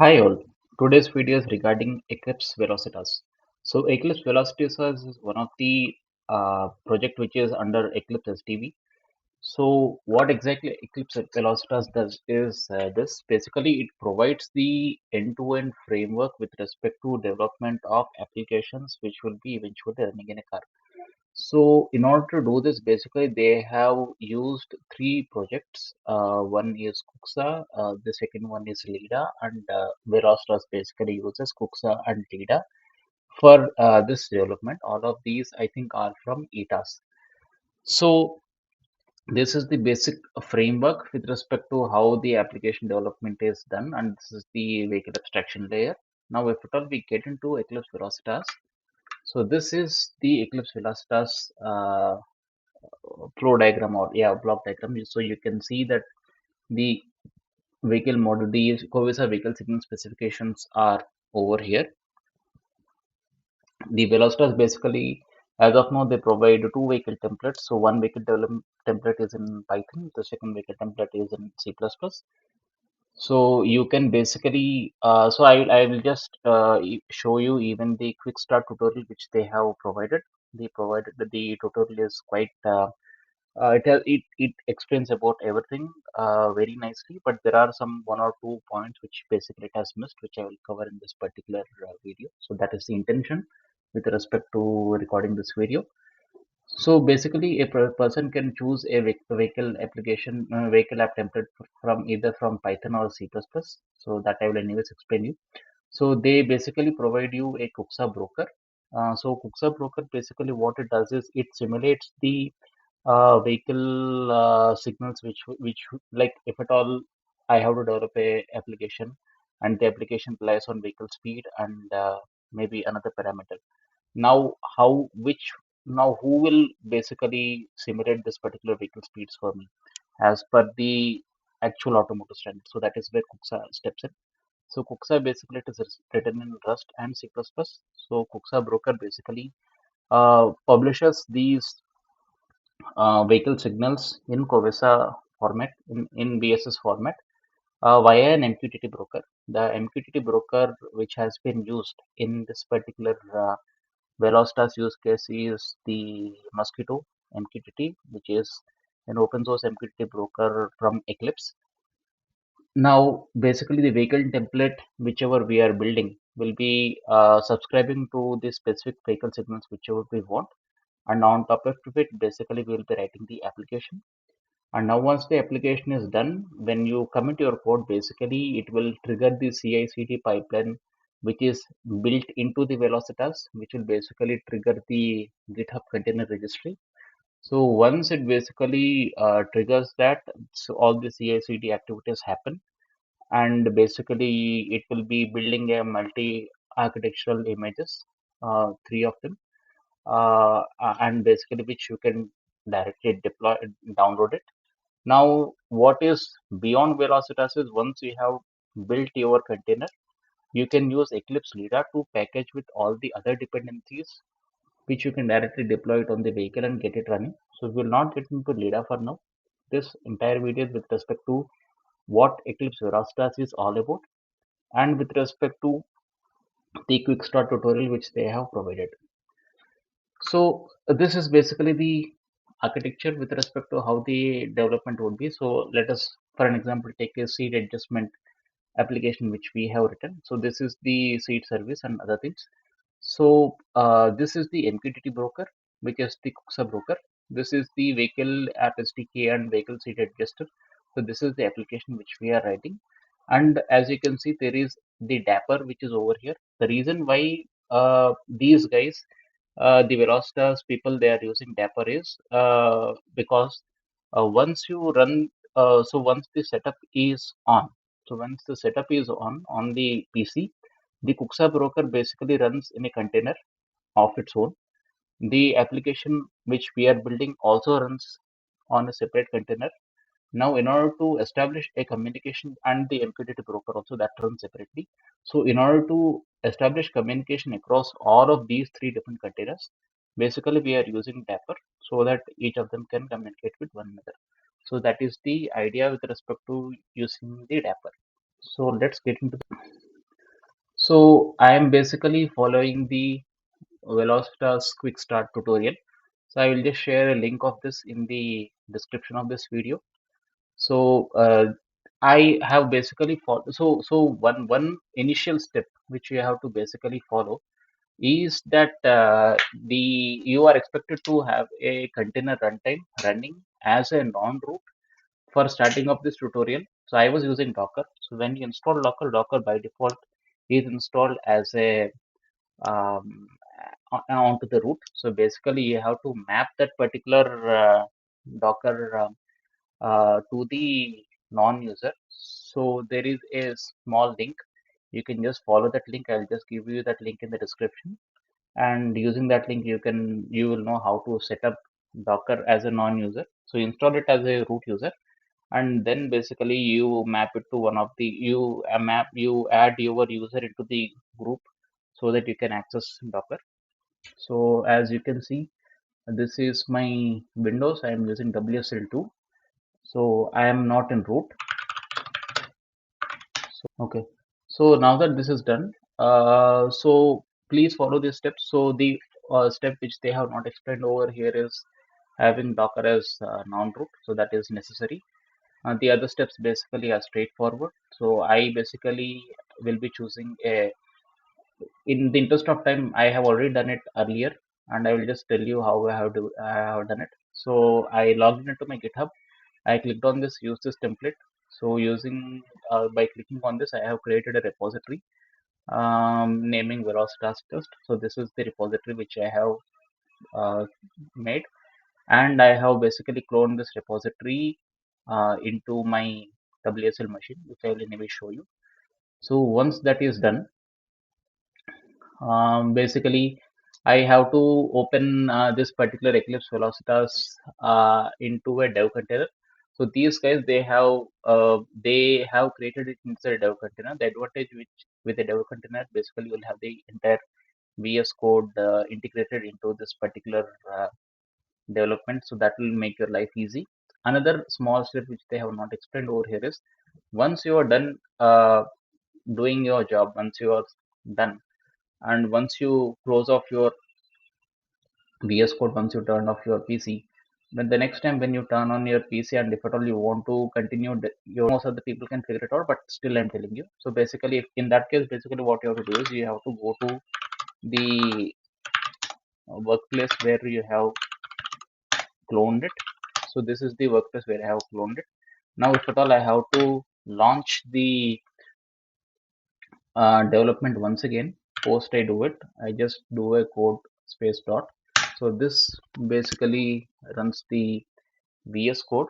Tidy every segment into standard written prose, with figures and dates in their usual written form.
Hi all, today's video is regarding Eclipse Velocitas. So Eclipse Velocitas is one of the project which is under Eclipse SDV. So what exactly Eclipse Velocitas does is this. Basically it provides the end-to-end framework with respect to development of applications which will be eventually running in a car. So in order to do this, basically they have used three projects. One is Kuxa, the second one is Lida, and Verostas basically uses Kuxa and Lida for this development. All of these, I think, are from ETAS. So this is the basic framework with respect to how the application development is done, and this is the vehicle abstraction layer. Now, if at all we get into Eclipse Velocitas, so this is the Eclipse Velocitas flow diagram or block diagram. So you can see that the vehicle model, the Covisa vehicle signal specifications are over here. The Velocitas basically, as of now, they provide two vehicle templates. So one vehicle development template is in Python, the second vehicle template is in C++. So you can basically, I will just show you even the quick start tutorial which they have provided. They provided the tutorial is quite it explains about everything very nicely, but there are some one or two points which basically it has missed, which I will cover in this particular video. So that is the intention with respect to recording this video. So basically, a person can choose a vehicle application, vehicle app template from either from Python or C++. So that I will anyways explain you. So they basically provide you a Kuxa broker. So Kuxa broker basically what it does is it simulates the vehicle signals which like if at all I have to develop a application and the application relies on vehicle speed and maybe another parameter. Now how which now who will basically simulate this particular vehicle speeds for me as per the actual automotive standard. So that is where Kuxa steps in. So Kuxa basically it is written in Rust and C++. So Kuxa broker basically publishes these vehicle signals in Covesa format, in BSS format, via an MQTT broker. The MQTT broker, which has been used in this particular Velocitas use case, is the Mosquito MQTT, which is an open source MQTT broker from Eclipse. Now, basically, the vehicle template, whichever we are building, will be subscribing to the specific vehicle signals, whichever we want. And on top of it, basically, we will be writing the application. And now once the application is done, when you commit your code, basically it will trigger the CI/CD pipeline, which is built into the Velocitas, which will basically trigger the GitHub container registry. So once it basically triggers that, so all the CI/CD activities happen, and basically it will be building a multi-architectural images, three of them, and basically which you can directly deploy, download it. Now, what is beyond Velocitas is once you have built your container, you can use Eclipse Lida to package with all the other dependencies, which you can directly deploy it on the vehicle and get it running. So we will not get into Lida for now. This entire video is with respect to what Eclipse Velocitas is all about and with respect to the quick start tutorial which they have provided. So this is basically the architecture with respect to how the development would be. So let us, for an example, take a seed adjustment application which we have written. So this is the seed service and other things. So this is the MQTT broker, which is the Kuxa broker. This is the vehicle app SDK and vehicle seed adjuster. So this is the application which we are writing. And as you can see, there is the Dapper which is over here. The reason why these guys, the Velocitas people, they are using Dapper is because once you run, so once the setup is on, so once the setup is on the PC, the Kuxa broker basically runs in a container of its own. The application which we are building also runs on a separate container. Now, in order to establish a communication and the MQTT broker also that runs separately. So, in order to establish communication across all of these three different containers, basically we are using Dapper so that each of them can communicate with one another. So that is the idea with respect to using the Dapper. So let's get into. So I am basically following the Velocitas QuickStart tutorial. So I will just share a link of this in the description of this video. So I have basically followed. So one initial step which you have to basically follow is that the you are expected to have a container runtime running as a non-root for starting up this tutorial. So I was using Docker. So when you install Docker by default is installed as a um, onto the root. So basically, you have to map that particular Docker to the non-user. So there is a small link. You can just follow that link. I'll just give you that link in the description. And using that link, you will know how to set up Docker as a non-user. So install it as a root user, and then basically you map it to one of the you add your user into the group so that you can access Docker. So as you can see, this is my Windows. I am using WSL2. So I am not in root. Okay. So now that this is done, so please follow these steps. So the step which they have not explained over here is having Docker as non-root. So that is necessary. The other steps basically are straightforward. So I basically will be choosing a, in the interest of time, I have already done it earlier, and I will just tell you how I have done it. So I logged into my GitHub. I clicked on this use this template. So using by clicking on this, I have created a repository naming Velocitas test. So this is the repository which I have made, and I have basically cloned this repository into my WSL machine, which I will anyway show you. So once that is done, basically I have to open this particular Eclipse Velocitas into a dev container. So these guys they have created it inside a dev container. The advantage which with a dev container, basically you'll have the entire VS Code integrated into this particular development, so that will make your life easy. Another small step which they have not explained over here is once you are done doing your job, once you are done, and once you close off your VS Code, once you turn off your PC, then the next time when you turn on your PC, and if at all you want to continue, your most of the people can figure it out, but still I'm telling you. So basically, if in that case, basically what you have to do is you have to go to the workplace where you have cloned it. So this is the workplace where I have cloned it. Now, if at all I have to launch the development once again, post I do it, I just do a code space dot. So this basically runs the VS Code.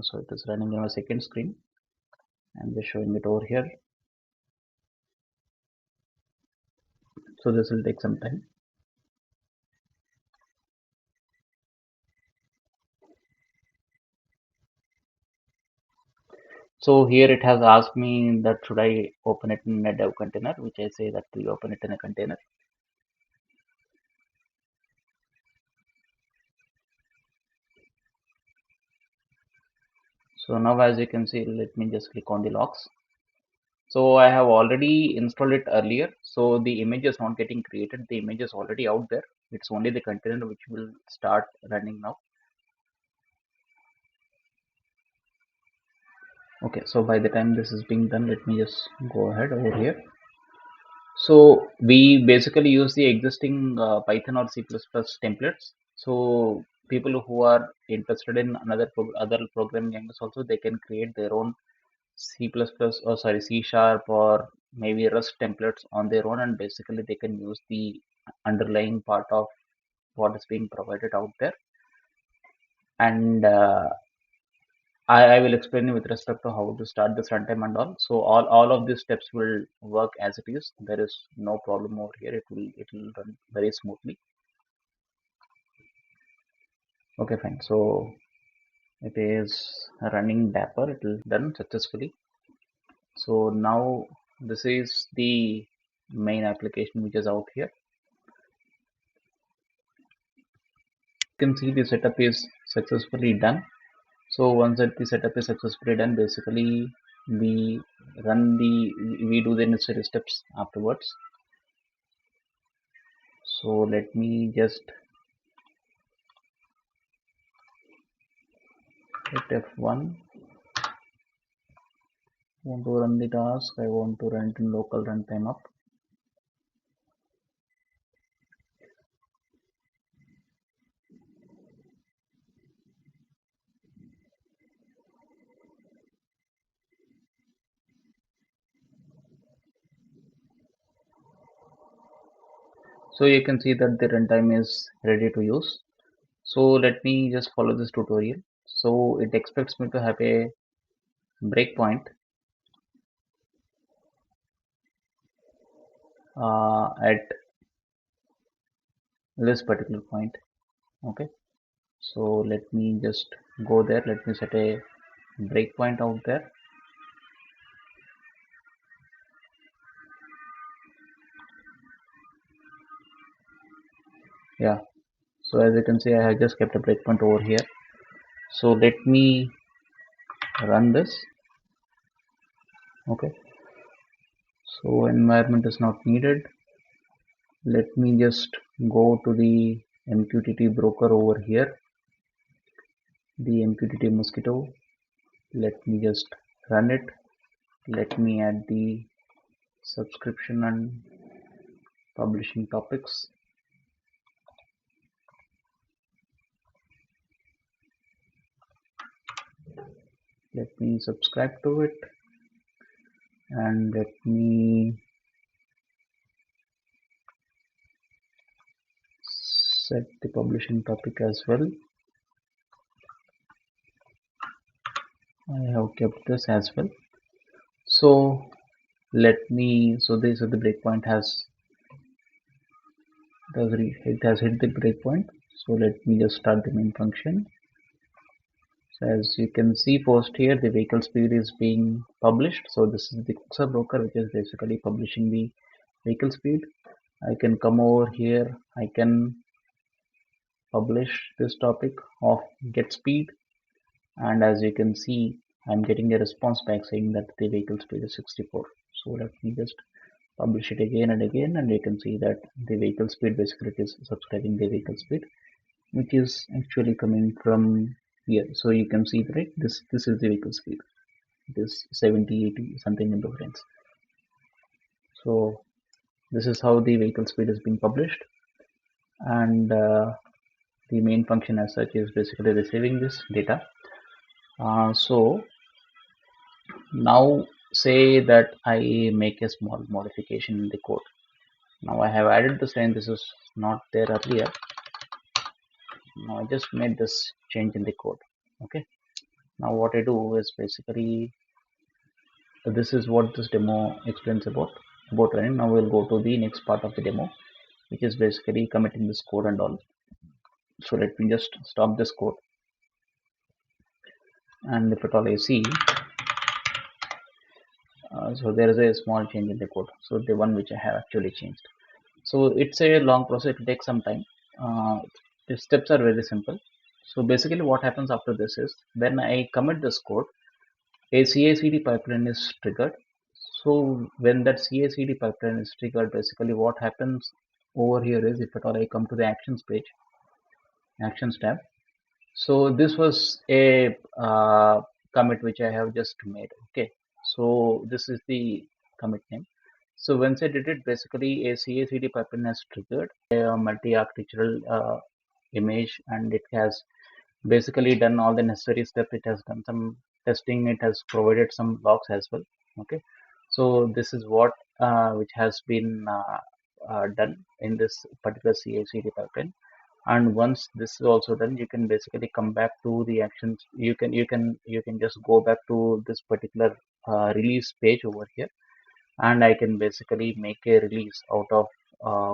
So it is running on a second screen. I'm just showing it over here. So this will take some time. So here it has asked me that should I open it in a dev container, which I say that we open it in a container. So now as you can see, let me just click on the logs. So I have already installed it earlier. So the image is not getting created. The image is already out there. It's only the container which will start running now. Okay, so by the time this is being done, let me just go ahead over here. So we basically use the existing Python or C++ templates. So people who are interested in other programming languages also, they can create their own C++ or sorry C sharp or maybe Rust templates on their own, and basically they can use the underlying part of what is being provided out there. And I will explain you with respect to how to start this runtime and all. So all of these steps will work as it is. There is no problem over here. It will run very smoothly. Okay, fine. So it is running Dapper. It will done successfully. So now this is the main application which is out here. You can see the setup is successfully done. So once that the setup is successfully done, basically the we do the necessary steps afterwards. So let me just hit F1. Want to run the task. I want to run it in local runtime up. So you can see that the runtime is ready to use. So let me just follow this tutorial. So it expects me to have a breakpoint at this particular point. Okay. So let me just go there. Let me set a breakpoint out there. Yeah. So as you can see, I have just kept a breakpoint over here. So let me run this. Okay. So environment is not needed. Let me just go to the MQTT broker over here, the MQTT mosquito. Let me just run it. Let me add the subscription and publishing topics. Let me subscribe to it, and let me set the publishing topic as well. I have kept this as well. So let me, so this is the breakpoint it has hit the breakpoint. So let me just start the main function. So as you can see post here, the vehicle speed is being published. So this is the QuickStart broker, which is basically publishing the vehicle speed. I can come over here. I can publish this topic of get speed, and as you can see, I'm getting a response back saying that the vehicle speed is 64. So let me just publish it again and again, and you can see that the vehicle speed basically is subscribing the vehicle speed, which is actually coming from here. So you can see that, right, this is the vehicle speed, this 70, 80 something in the range. So this is how the vehicle speed is being published, and the main function as such is basically receiving this data. So now say that I make a small modification in the code. Now I have added this line, this is not there earlier. Now I just made this change in the code. Okay. Now what I do is basically, this is what this demo explains about running. Now we'll go to the next part of the demo, which is basically committing this code and all. So let me just stop this code, and if at all I see, so there is a small change in the code. So the one which I have actually changed. So it's a long process. It takes some time. The steps are very simple. So basically, what happens after this is when I commit this code, a CI/CD pipeline is triggered. So when that CI/CD pipeline is triggered, basically what happens over here is, if at all I come to the actions page, actions tab. So this was a commit which I have just made. Okay, so this is the commit name. So once I did it, basically a CI/CD pipeline has triggered a multi-architectural image, and it has basically done all the necessary steps. It has done some testing. It has provided some logs as well. Okay, so this is what which has been done in this particular CI/CD pipeline. And once this is also done, you can basically come back to the actions. You can just go back to this particular release page over here, and I can basically make a release out of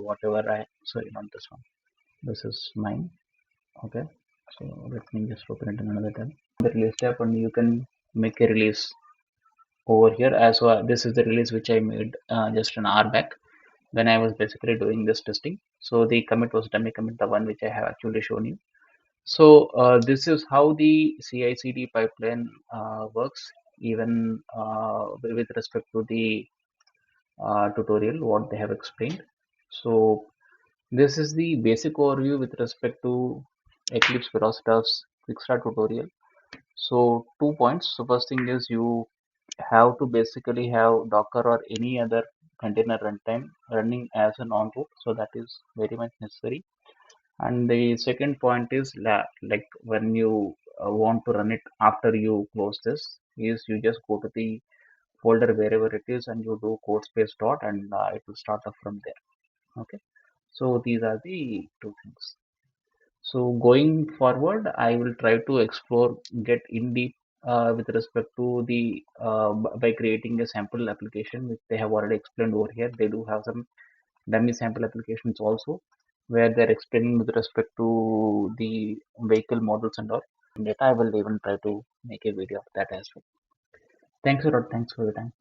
whatever I, sorry, not this one, this is mine. Okay, so let me just open it in another tab, the release tab, and you can make a release over here as well. This is the release which I made just an hour back when I was basically doing this testing. So the commit was dummy commit, the one which I have actually shown you. So this is how the CI/CD pipeline works even with respect to the tutorial what they have explained. So this is the basic overview with respect to Eclipse Velocitas QuickStart tutorial. So 2 points. So first thing is you have to basically have Docker or any other container runtime running as an on root. So that is very much necessary. And the second point is like when you want to run it after you close this is you just go to the folder wherever it is and you do code space dot and it will start up from there. Okay. So these are the two things. So going forward, I will try to explore, get in deep with respect to the by creating a sample application, which they have already explained over here. They do have some dummy sample applications also, where they're explaining with respect to the vehicle models and all. Data, I will even try to make a video of that as well. Thanks a lot. Thanks for your time.